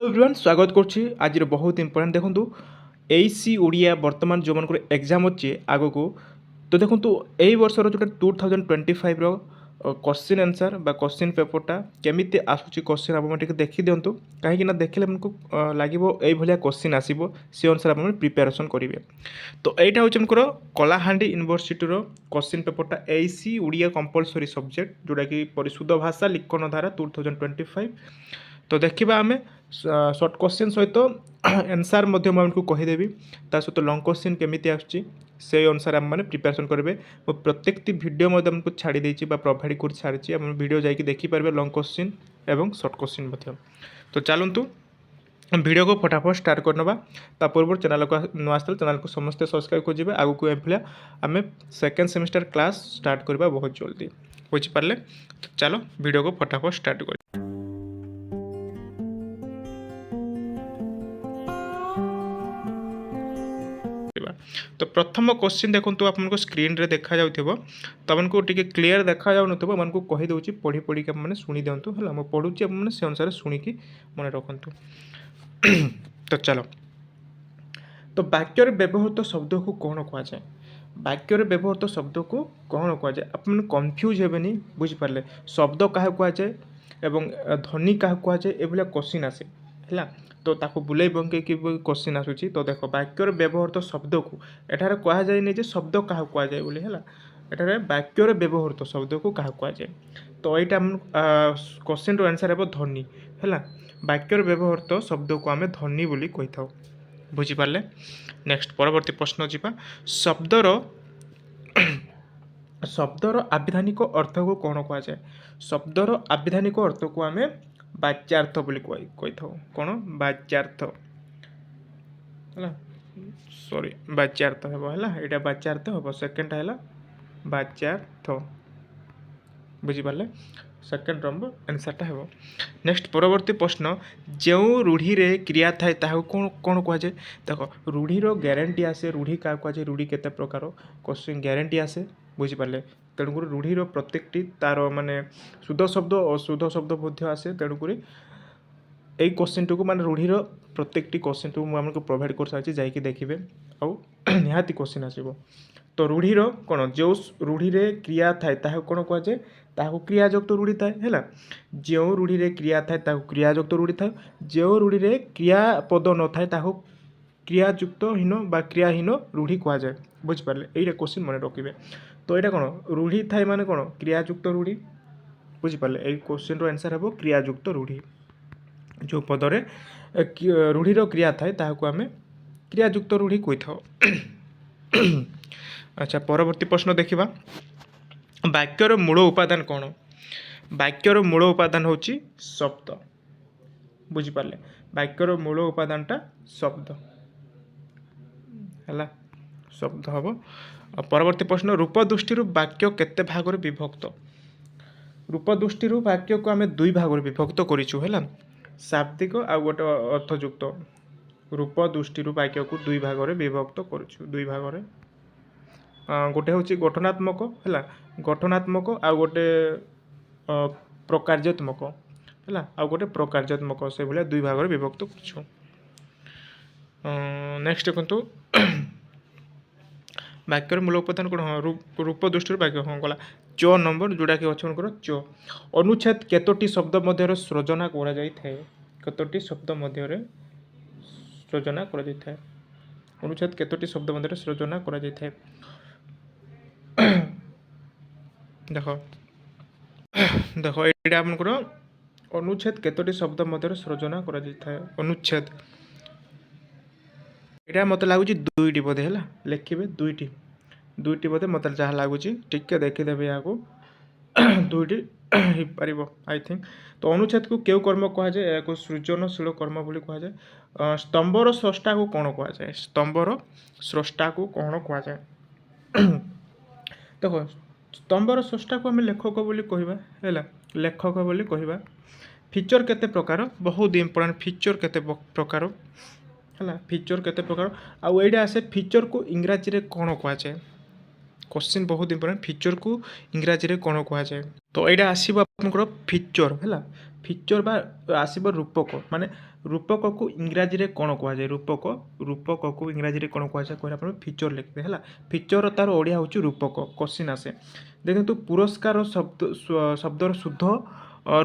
Everyone स्वागत करछि आज बहुत इंपोर्टेंट देखंतु एसी ओडिया वर्तमान जो मन एग्जाम अच्छे आग को तो देखंतु एई वर्षर जो 2025 रो क्वेश्चन आंसर बा क्वेश्चन पेपरटा केमिति आसुची क्वेश्चन आपण टिके देखि दियंतु काहे कि ना देखले हमको लागिवो एई भलिया क्वेश्चन आसीबो से अनुसार आपण प्रिपरेशन करिवे। तो एटा होचे हमको कलाहांडी यूनिवर्सिटी रो क्वेश्चन पेपरटा एसी ओडिया कंपलसरी सब्जेक्ट जोटा कि परिशुद्ध भाषा लिखन धारा 2025। तो देखा आम सर्ट क्वेश्चन सहित आंसर आमको कहीदेवी ता सहित लंग क्वेश्चन केमी आसुच्ची से अनुसार आम मैंने प्रिपेरेसन करेंगे। मो प्रत्येक वीडियो आमको छाड़ी देती प्रोवाइड कर छाड़ी आम वीडियो जाकि देखिपारे लंग क्वेश्चन एवं सर्ट क्वेश्चन। तो चलतु वीडियो को फटाफट स्टार्ट करनवा ता पूर्व चैनल को नुआ आसते चैनल को समस्ते सब्सक्राइब कर जी आगू को एभलिया आम सेकेंड सेमिस्टर क्लास स्टार्ट करवा बहुत जल्दी बुझिपारे। तो चलो वीडियो को फटाफट स्टार्ट कर। तो प्रथम क्वेश्चन देखो आपको स्क्रीन रे देखा जाउथिबो तो आपको टिके क्लियर देखा जाउ नथबो आपको कहि दउची पढ़ी पढ़ी के माने सुनी दियंतु हला म पढुची आप माने से अनुसार सुनी की मन रखंतु। तो चलो तो वाक्य रे व्यवहृत शब्द को कोन कहा जाय वाक्य रे व्यवहृत शब्द को कोन कहा जाय आप माने कंफ्यूज हेबेनी बुझि पारले शब्द काहे कहा जाय एवं ध्वनि काहे कहा जाय एभला क्वेश्चन आसे हला। तो ताको बुलाई बंके कि क्वेश्चन आसुची तो देखो वाक्यर व्यवहृत शब्द को एठार कहा जाए नहीं जे शब्द क्या कहा जाए बोली है एठार वाक्यर व्यवहृत शब्द को क्या कहा जाए। तो यहाँ क्वेश्चन रो आंसर है ध्वनि है वाक्यर व्यवहृत शब्द को आम ध्वनि बोली कही था बुझिपारे। नेक्स्ट परवर्ती प्रश्न जीवा शब्दर शब्दर आविधानिक अर्थ को कौन कहा जाए शब्दर आविधानिक अर्थ को आम वाच्यार्थ बोली कही था कौन वाच्यार्थ है सॉरी वाच्यार्थ हे यहाँ वाच्यार्थ हम सेकेंड है वाच्यार्थ बुझिपारे सेकेंड नंबर आंसरटा है। नेक्स्ट परवर्ती प्रश्न जो रूढ़ी रे क्रिया थाए कौन कौन कह जाए देख रूढ़ीर ग्यारंटी आसे रूढ़ी क्या कह जाए रूढ़ी केते प्रकार क्वेश्चन ग्यारंटी आसे बुझिपारे तेणुक रूढ़ीर प्रत्येकटी तार माने शुद्ध शब्द अशुद्ध शब्द मध्य आसे तेणुक এই क्वेश्चन माने रूढ़ीर प्रत्येकटी क्वेश्चन मुझे प्रोवाइड कर सारी जाकि देखिए आउ निहाती क्वेश्चन आसो। तो रूढ़ीर कौन जो रूढ़ी रे क्रिया थाए कौन कह जाए ताकू क्रियाजुक्त रूढ़ी थाए है जो रूढ़ी रे क्रिया थाए क्रियाजुक्त रूढ़ी थाए जो रूढ़ी रे क्रियापद न थाए क्रियाजुक्तहीन बा क्रियाहीन रूढ़ी कह जाए बुझिपारे यही क्वेश्चन मन रखिए। तो यहाँ कौन रूढ़ी थाए माने कौन क्रियाजुक्त रूढ़ी बुझिपारे यही क्वेश्चन रो आंसर हे क्रियाजुक्त रूढ़ी जो पदरे रूढ़ीर क्रिया थाए आम क्रियाजुक्त रूढ़ी कही था। अच्छा परवर्ती प्रश्न देखा वाक्यर मूल उपादान कौन वाक्यर मूल उपादान हूँ शब्द बुझिपारे वाक्यर मूल उपादानटा शब्द है शब्द हम। परवर्ती प्रश्न रूप दृष्टि वाक्य केते भाग विभक्त रूप दृष्टि वाक्य को आम दुई भाग विभक्त करूँ है शाब्दिक आ गोटे अर्थयुक्त रूप दृष्टि वाक्य को दुई भाग विभक्त करूँ दुई भाग गोटे हूँ गठनात्मक है गठनात्मक आ गोटे प्रकार्यात्मक है आ गोटे प्रकार्यात्मक से भाया दुई भाग विभक्त कर। नेक्स्ट देखो वाक्यर मूल उपादान कौन हाँ रूप दृष्टि वाक्य हाँ गला च नंबर जोड़ा कि अच्छे च अनुच्छेद केतोटी शब्द मध्य सृजना कतोटी शब्द मध्य सृजना अनुच्छेद केतोटी शब्द मध्य सृजना देख देख ये आमर अनुच्छेद केतोटी शब्द मध्य सृजना अनुच्छेद यहाँ मत लगुच दुईटी बोधे है लिखे दुईटी बोधे मत जहाँ लगुच टिके देखीदे यहाँ को दुईटी हो पार आई थिंक। तो अनुच्छेद को क्यों कर्म कह जाए या सृजनशील कर्म बोली कह जाए स्तंभर स्रष्टा को कौन कह जाए स्तंभर स्रष्टा को कौन कह जाए देख स्तंभर स्रष्टा को आम लेखक बोली कहवा है लेखक बोली कहवा। फीचर केते प्रकार बहुत इंपोर्टेंट फीचर केते प्रकार है फीचर केते प्रकार आउ एटा आसे फीचर को इंग्राजी रे कौन कह जाए क्वेश्चन बहुत इंपोर्टेंट फीचर को इंग्राजी रे कौन कह जाए। तो यहाँ आसो आप फीचर है ଫିଚର ବା ଆସିବ ରୂପକ ମାନେ ରୂପକକୁ ଇଂରାଜୀରେ କ'ଣ କୁହାଯାଏ ରୂପକକୁ ଇଂରାଜୀରେ କ'ଣ କୁହାଯାଏ କହିଲେ ଆପଣ ଫିଚର ଲେଖିବେ ହେଲା। ଫିଚର ତାର ଓଡ଼ିଆ ହେଉଛି ରୂପକ କୋଶ୍ଚିନ୍ ଆସେ। ଦେଖନ୍ତୁ ପୁରସ୍କାର ଶବ୍ଦର ଶୁଦ୍ଧ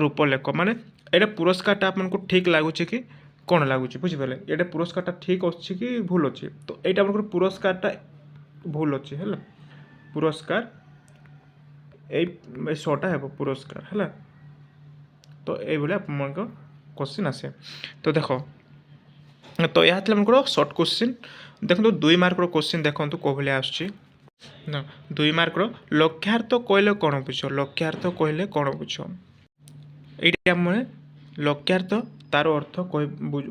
ରୂପ ଲେଖ ମାନେ ଏଇଟା ପୁରସ୍କାରଟା ଆପଣଙ୍କୁ ଠିକ୍ ଲାଗୁଛି କି କ'ଣ ଲାଗୁଛି ବୁଝିପାରିଲେ ଏଇଟା ପୁରସ୍କାରଟା ଠିକ୍ ଅଛି କି ଭୁଲ ଅଛି ତ ଏଇଟା ଆପଣଙ୍କର ପୁରସ୍କାରଟା ଭୁଲ ଅଛି ହେଲା ପୁରସ୍କାର এই শটা ହେବ ପୁରସ୍କାର ହେଲା ତ এইଭଳିଆ ଆପଣଙ୍କ କୋଶ୍ଚିନ୍ ଆସେ ତ ଦେଖ ତ ଏହା ଥିଲା ଆପଣଙ୍କର ସର୍ଟ କୋଶ୍ଚିନ୍ ଦେଖନ୍ତୁ 2 ମାର୍କର କୋଶ୍ଚିନ୍ ଦେଖନ୍ତୁ କେଉଁ ଭଳିଆ ଆସୁଛି ନା 2 ମାର୍କର ଲକ୍ଷ୍ୟାର୍ଥ କହିଲେ କ'ଣ ବୁଝ ଲକ୍ଷ୍ୟାର୍ଥ କହିଲେ କ'ଣ ବୁଝ ଏଇଠି ଆମେ ଲକ୍ଷ୍ୟାର୍ଥ ତାର ଅର୍ଥ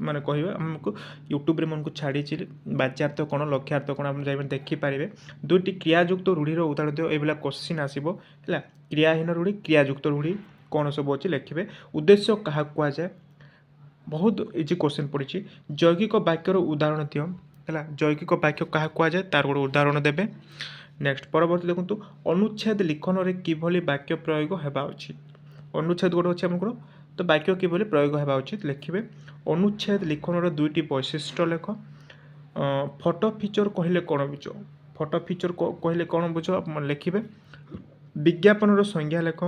ମାନେ କହିବା ଆମକୁ ୟୁଟ୍ୟୁବରେ ମନକୁ ଛାଡ଼ିଛି ବାଚ୍ୟାର୍ଥ କ'ଣ ଲକ୍ଷ୍ୟାର୍ଥ କ'ଣ ଆପଣ ଯାଇକି ଦେଖିପାରିବେ 2ଟି କ୍ରିୟାଯୁକ୍ତ ରୂଢ଼ିର ଉଦାହରଣ ଦିଅ ଏଇଭଳିଆ କୋଶ୍ଚିନ୍ ଆସିବ ହେଲା କ୍ରିୟାହୀନ ରୂଢ଼ି କ୍ରିୟାଯୁକ୍ତ ରୂଢ଼ି କ'ଣ ସବୁ ଅଛି ଲେଖିବେ ଉଦ୍ଦେଶ୍ୟ କାହାକୁ କୁହାଯାଏ ବହୁତ ଇଜି କୋଶ୍ଚିନ୍ ପଡ଼ିଛି ଯୌଗିକ ବାକ୍ୟର ଉଦାହରଣ ଦିଅ ହେଲା ଯୌଗିକ ବାକ୍ୟ କାହାକୁ କୁହାଯାଏ ତାର ଗୋଟେ ଉଦାହରଣ ଦେବେ ନେକ୍ସଟ ପରବର୍ତ୍ତୀ ଦେଖନ୍ତୁ ଅନୁଚ୍ଛେଦ ଲିଖନରେ କିଭଳି ବାକ୍ୟ ପ୍ରୟୋଗ ହେବା ଉଚିତ ଅନୁଚ୍ଛେଦ ଗୋଟେ ଅଛି ଆପଣଙ୍କର ତ ବାକ୍ୟ କିଭଳି ପ୍ରୟୋଗ ହେବା ଉଚିତ ଲେଖିବେ ଅନୁଚ୍ଛେଦ ଲିଖନର 2ଟି ବୈଶିଷ୍ଟ୍ୟ ଲେଖ ଫଟୋ ଫିଚର କହିଲେ କ'ଣ ବୁଝ ଫଟୋ ଫିଚର କହିଲେ କ'ଣ ବୁଝ ଲେଖିବେ ବିଜ୍ଞାପନର ସଂଜ୍ଞା ଲେଖ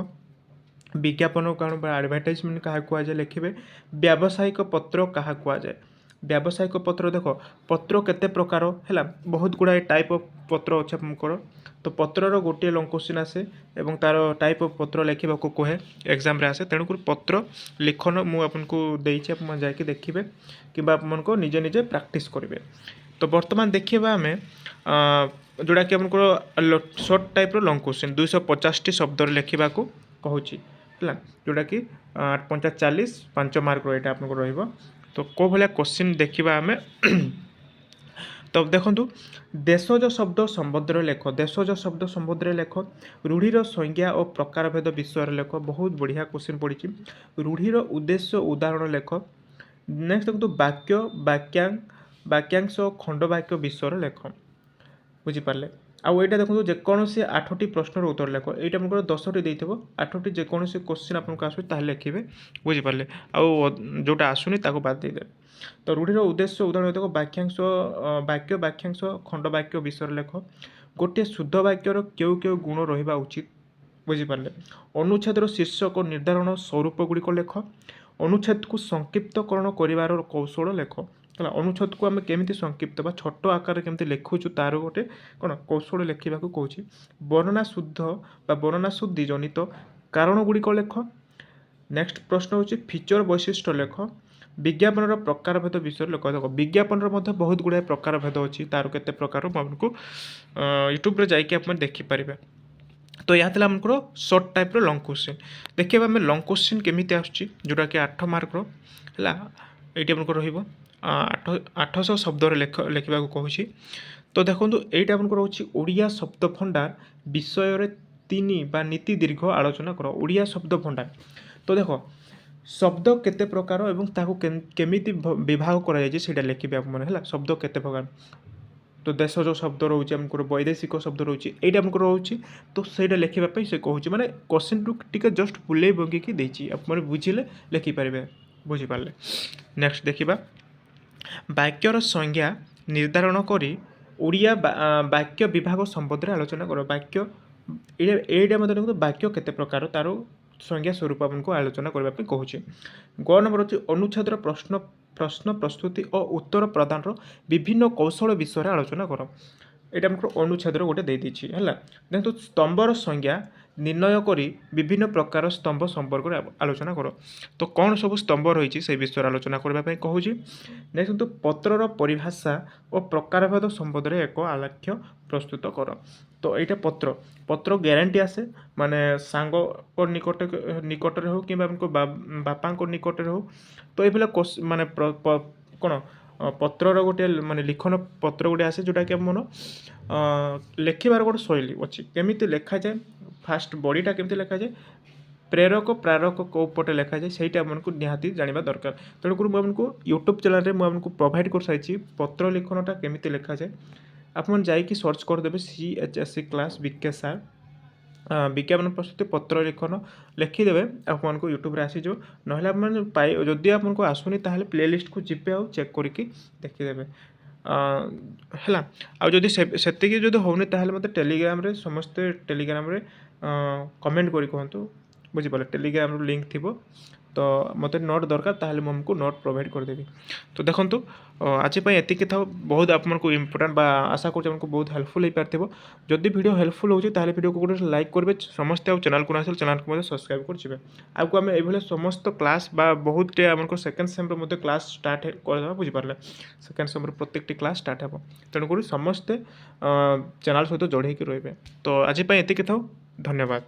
विज्ञापन कारण आडभर्टाइजमेंट क्या कहुए लिखे व्यावसायिक पत्र क्या कहुए व्यावसायिक पत्र देख पत्र केते प्रकार है बहुत गुड़ाए टाइप ऑफ पत्र अच्छे आपंकर तो पत्रर गोटे लंग क्वेश्चन आसे और तार टाइप ऑफ पत्र लिखा कहे एग्जाम रे आसे तेणुक पत्र लिखन मुझे जाकि देखिए कि आपको निजे निजे प्रैक्टिस करेंगे तो बर्तमान देखा आम जोड़ा कि आपको शॉर्ट टाइप लंग क्वेश्चन 250 शब्द लिखा कहूँ है जोटा कि 45 5 मार्क रहा आपको रहा तो कौ भाया क्वेश्चन देखा आम तो देखो देशज शब्द संबोधन लेख देशज शब्द संबोधन लेख रूढ़ीर संज्ञा और प्रकारभेद विषय लेख बहुत बढ़िया क्वेश्चन पड़ी रूढ़ीर उद्देश्य उदाहरण लेख नेक्स्ट देखो वाक्य वाक्यांश खंडवाक्य विषय लेख बुझीपारे आउ यहाँ देखो जेकोसी 8टी प्रश्नर उत्तर लेख ये आपको 10टी देते 8टी जेकोसी क्वेश्चन आपको आसूँ लिखे बुझीपारे आउ जोटा आसुनी बाद देदे तो रूढ़ीर उद्देश्य उदाहरण देख वाक्यांश वाक्य वाक्यांश खंडवाक्य विषय लेख गोटे शुद्ध वाक्यर क्यों क्यों गुण रहा उचित बुझीपारे अनुच्छेदर शीर्षक निर्धारण स्वरूप गुड़िक लेख अनुच्छेद को संक्षिप्तकरण कर कौशल लेख है अनुच्छेद को आम केमी संक्षिप्त छोट आकार केमती लिखुचु तार गोटे कौन कौशल लिखा कौन वर्णना शुद्ध वर्णना शुद्धि जनित कारण गुड़िक लेख नेक्स्ट प्रश्न हूँ फीचर वैशिष्ट्य लेख विज्ञापन प्रकारभेद विषय लेख देख विज्ञापन बहुत गुड़ाए प्रकारभेद अच्छी तार केते प्रकार आपको यूट्यूब जाकि आप देखिपारे तो यह आमको शॉर्ट टाइप लंग क्वेश्चन देखिए आम लंग क्वेश्चन केमी आसूँगा कि 8 मार्क है ये आमको र800 शब्द लिखा कहूँ तो देखो यहीटा आपको रोचे ओडिया शब्द भंडार विषय 3 बा नीति दीर्घ आलोचना कर ओडिया शब्द भंडार तो देख शब्द केते प्रकार एवं ताकू केमिति विभाग करा जाए लिखे आप है शब्द केते प्रकार तो देशज शब्द रोचे आमको वैदेशिक शब्द रोचे ये आमको रोचे तो सहीटा लिखापी से कहूँ माने क्वेश्चन टी जस्ट बुले बंगिकी देती आप बुझे लिखिपारे बुझीपारे नेक्स्ट देखा वाक्यर संज्ञा निर्धारण करी ओडिया वाक्य विभाग संबंध में आलोचना कर वाक्य ये वाक्य केते प्रकार तार संज्ञा स्वरूप आपको आलोचना करने कहूँ ग नंबर अच्छे अनुच्छेदर प्रश्न प्रस्तुति और उत्तर प्रदान विभिन्न कौशल विषय आलोचना कर यहाँ आमको अनुच्छेदर गोटे दे है देखो स्तंभर संज्ञा निर्णय करी विभिन्न प्रकार स्तंभ संपर्क आलोचना कर तो कौन सब स्तंभ रही से विषय आलोचना करने कहूँ नेक्स्ट तो पत्रर परिभाषा और प्रकारभेद संबंध में एक आलेख्य प्रस्तुत कर तो यहाँ पत्र पत्र ग्यारंटी आसे माने सांग निकट हो कि बापा निकट हो तो ये माने कौन पत्रर गोटे माने लिखन पत्र गोटे आसे जोटा कि मन लिखार गोटे शैली अच्छी केमी लिखा जाए फास्ट बॉडीटा केमती लिखा जाए प्रेरक प्रारक कौ पटे लिखा जाए सहीटा आमको निहाती जाना दरकार तेणुक मुझे यूट्यूब चैनल में मुझे प्रोवाइड कर सारी पत्र लिखनटा केमी लिखा जाए आप जाकि सर्च करदे CHSC क्लास विके सार विज्ञापन प्रस्तुति पत्र लिखन लिखिदेवे आपको यूट्यूब आसीज ना आप जदि आपको आसुनी ताहले प्लेलिस्ट को जीपे आउ चेक करके देखिदेवे है आदि से जब होनी ताहले मत टेलीग्राम रे समस्ते टेलीग्राम रे कमेंट करी कहतु बुझिपारे टेलीग्राम लिंक थी तो मत नोट दरकार ताहले मुझे नोट प्रोवाइड करदेवी। तो देखो आज एतिक था बहुत आपको इम्पोर्टाट आशा कर बहुत हेल्पफुल हो पार जदि वीडियो हेल्पफुल हो वीडियो को गोटे लाइक करेंगे समस्ते चैनल को आसे चैनल को सब्सक्राइब कर आगे आम ये समस्त क्लास बहुत आमको सेकेंड सेम क्लास स्टार्ट कर बुझिपारे सेकेंड सेम प्रत्येक क्लास स्टार्ट हो तेणुक समस्ते चैनल सहित जोड़े रही। तो आज एतिक था धन्यवाद।